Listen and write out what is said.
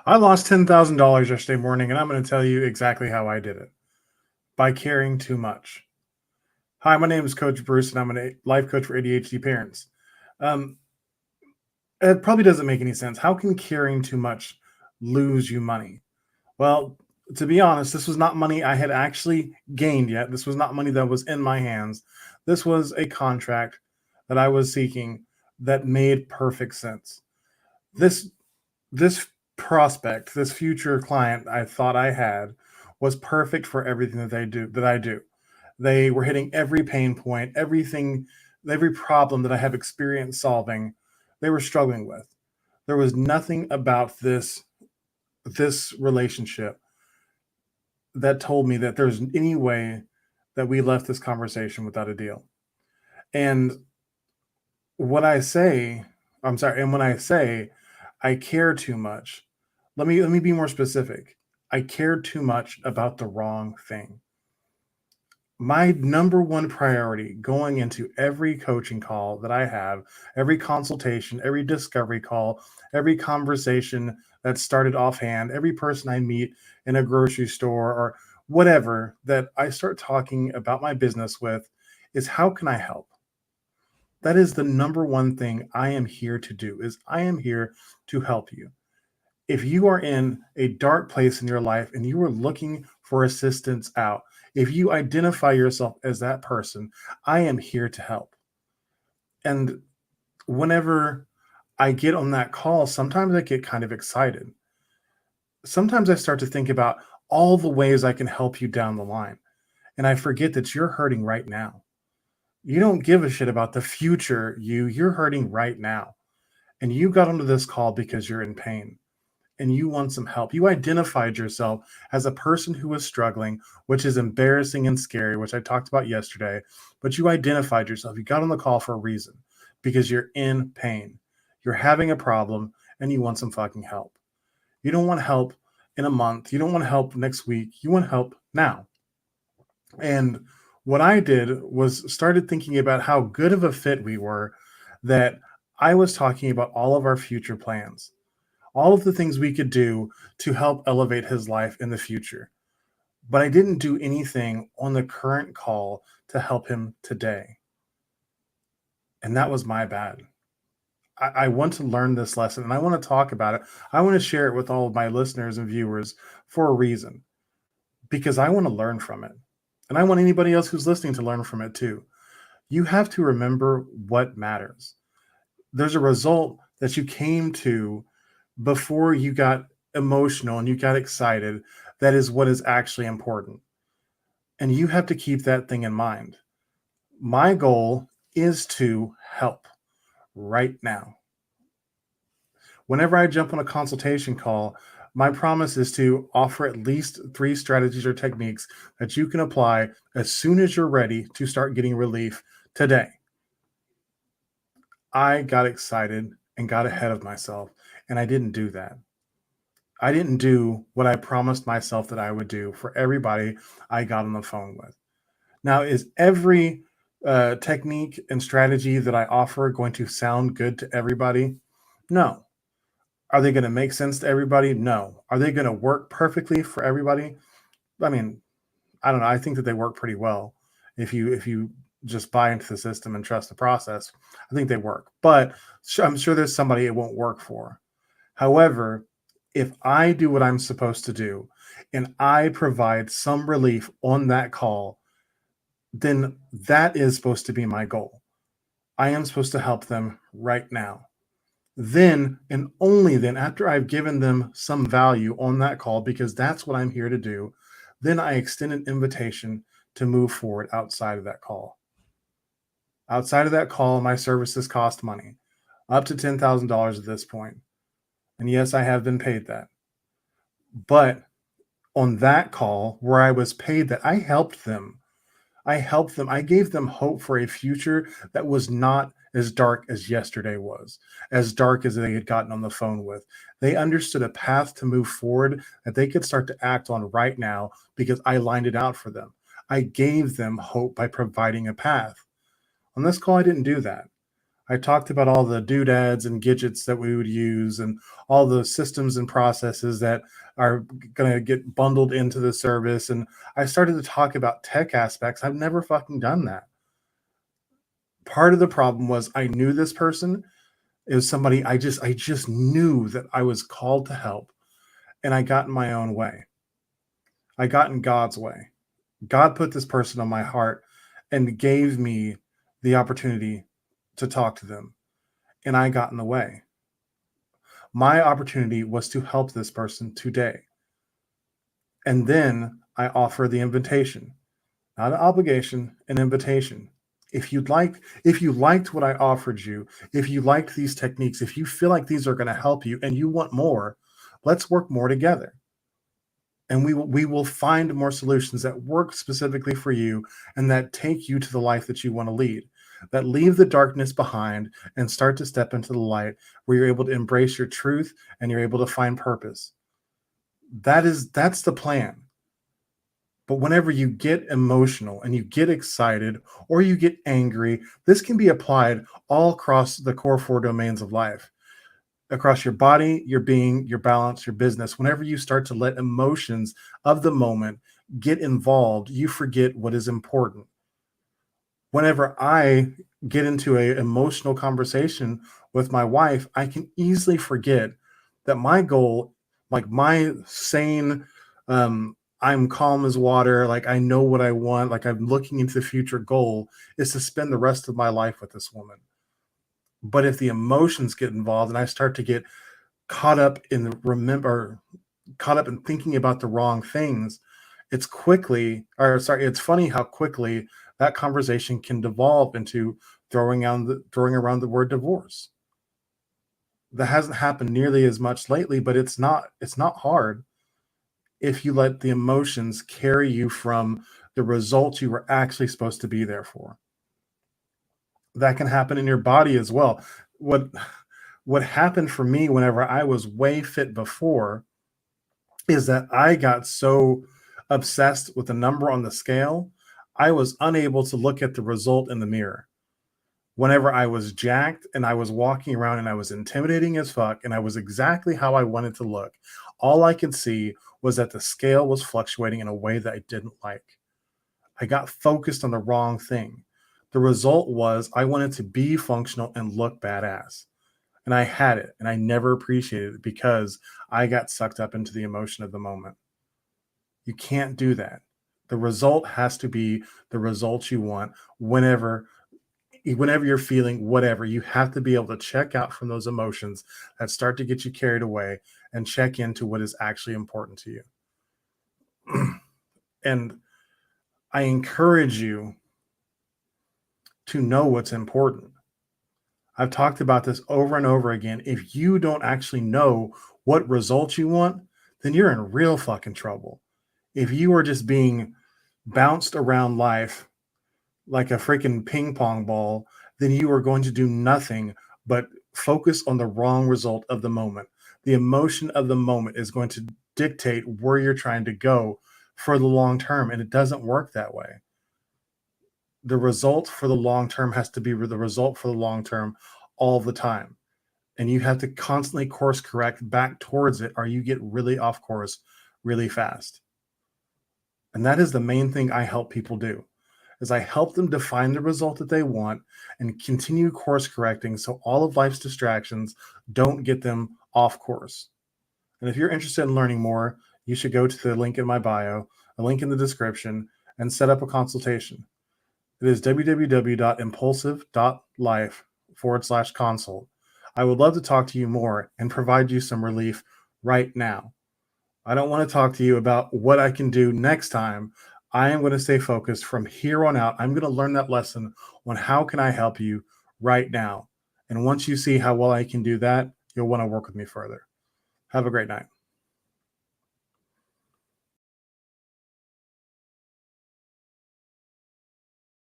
I lost $10,000 yesterday morning, and I'm going to tell you exactly how I did it by caring too much. Hi, my name is Coach Bruce, and I'm a life coach for ADHD parents. Um, it probably doesn't make any sense. How can caring too much lose you money? Well, to be honest, this was not money I had actually gained yet. This was not money that was in my hands. This was a contract that I was seeking that made perfect sense. This this prospect, this future client I thought I had was perfect for everything that I do. They were hitting every pain point, every problem that I have experience solving, they were struggling with. There was nothing about this relationship that told me that there's any way that we left this conversation without a deal. And what I say, I'm sorry, and when I say I care too much, let me be more specific. I cared too much about the wrong thing. My number one priority going into every coaching call that I have, every consultation, every discovery call, every conversation that started offhand, every person I meet in a grocery store or whatever that I start talking about my business with is how can I help? That is the number one thing I am here to do is I am here to help you. If you are in a dark place in your life and you are looking for assistance out, if you identify yourself as that person, I am here to help. And whenever I get on that call, sometimes I get kind of excited. Sometimes I start to think about all the ways I can help you down the line. And I forget that you're hurting right now. You don't give a shit about the future you're hurting right now. And you got onto this call because you're in pain and you want some help. You identified yourself as a person who was struggling, which is embarrassing and scary, which I talked about yesterday. But you identified yourself. You got on the call for a reason because you're in pain. You're having a problem and you want some fucking help. You don't want help in a month. You don't want help next week. You want help now. And what I did was started thinking about how good of a fit we were that I was talking about all of our future plans, all of the things we could do to help elevate his life in the future. But I didn't do anything on the current call to help him today. And that was my bad. I want to learn this lesson and I want to talk about it. I want to share it with all of my listeners and viewers for a reason because I want to learn from it. And I want anybody else who's listening to learn from it too. You have to remember what matters. There's a result that you came to before you got emotional and you got excited. That is what is actually important. And you have to keep that thing in mind. My goal is to help right now. Whenever I jump on a consultation call, my promise is to offer at least three strategies or techniques that you can apply as soon as you're ready to start getting relief today. I got excited and got ahead of myself, and I didn't do that. I didn't do what I promised myself that I would do for everybody I got on the phone with. Now, is every technique and strategy that I offer going to sound good to everybody? No. Are they going to make sense to everybody? No. Are they going to work perfectly for everybody? I mean, I don't know. I think that they work pretty well if you just buy into the system and trust the process. I think they work, but I'm sure there's somebody it won't work for. However, if I do what I'm supposed to do and I provide some relief on that call, then that is supposed to be my goal. I am supposed to help them right now. Then and only then, after I've given them some value on that call, because that's what I'm here to do, then I extend an invitation to move forward outside of that call. Outside of that call, my services cost money, up to $10,000 at this point. And yes, I have been paid that. But on that call where I was paid that, I helped them. I helped them. I gave them hope for a future that was not as dark as yesterday was, as dark as they had gotten on the phone with. They understood a path to move forward that they could start to act on right now because I lined it out for them. I gave them hope by providing a path. On this call, I didn't do that. I talked about all the doodads and gadgets that we would use and all the systems and processes that are going to get bundled into the service. And I started to talk about tech aspects. I've never fucking done that. Part of the problem was I knew this person. It was somebody I just knew that I was called to help, and I got in my own way. I got in God's way. God put this person on my heart and gave me the opportunity to talk to them, and I got in the way. My opportunity was to help this person today. And then I offer the invitation, not an obligation, an invitation. If you liked what I offered you, if you liked these techniques, if you feel like these are going to help you and you want more, let's work more together. And we will find more solutions that work specifically for you and that take you to the life that you want to lead, that leave the darkness behind and start to step into the light where you're able to embrace your truth and you're able to find purpose. That's the plan. But whenever you get emotional and you get excited or you get angry, this can be applied all across the core four domains of life, across your body, your being, your balance, your business. Whenever you start to let emotions of the moment get involved, you forget what is important. Whenever I get into a emotional conversation with my wife, I can easily forget that my goal, like my sane, I'm calm as water, like I know what I want, like I'm looking into the future goal is to spend the rest of my life with this woman. But if the emotions get involved and I start to get caught up in caught up in thinking about the wrong things, it's funny how quickly that conversation can devolve into throwing around the word divorce. That hasn't happened nearly as much lately, but it's not hard if you let the emotions carry you from the results you were actually supposed to be there for. That can happen in your body as well. What what happened for me whenever I was way fit before is that I got so obsessed with the number on the scale, I was unable to look at the result in the mirror. Whenever I was jacked and I was walking around and I was intimidating as fuck and I was exactly how I wanted to look, all I could see was that the scale was fluctuating in a way that I didn't like. I got focused on the wrong thing. The result was I wanted to be functional and look badass. And I had it and I never appreciated it because I got sucked up into the emotion of the moment. You can't do that. The result has to be the result you want whenever you're feeling whatever. You have to be able to check out from those emotions that start to get you carried away and check into what is actually important to you. And I encourage you to know what's important. I've talked about this over and over again. If you don't actually know what results you want, then you're in real fucking trouble. If you are just being bounced around life like a freaking ping pong ball, then you are going to do nothing but focus on the wrong result of the moment. The emotion of the moment is going to dictate where you're trying to go for the long term, and it doesn't work that way. The result for the long term has to be the result for the long term all the time. And you have to constantly course correct back towards it, or you get really off course really fast. And that is the main thing I help people do is I help them define the result that they want and continue course correcting so all of life's distractions don't get them off course. And if you're interested in learning more, you should go to the link in my bio, a link in the description, and set up a consultation. It is www.impulsive.life/consult. I would love to talk to you more and provide you some relief right now. I don't want to talk to you about what I can do next time. I am going to stay focused from here on out. I'm going to learn that lesson on how can I help you right now. And once you see how well I can do that, you'll want to work with me further. Have a great night.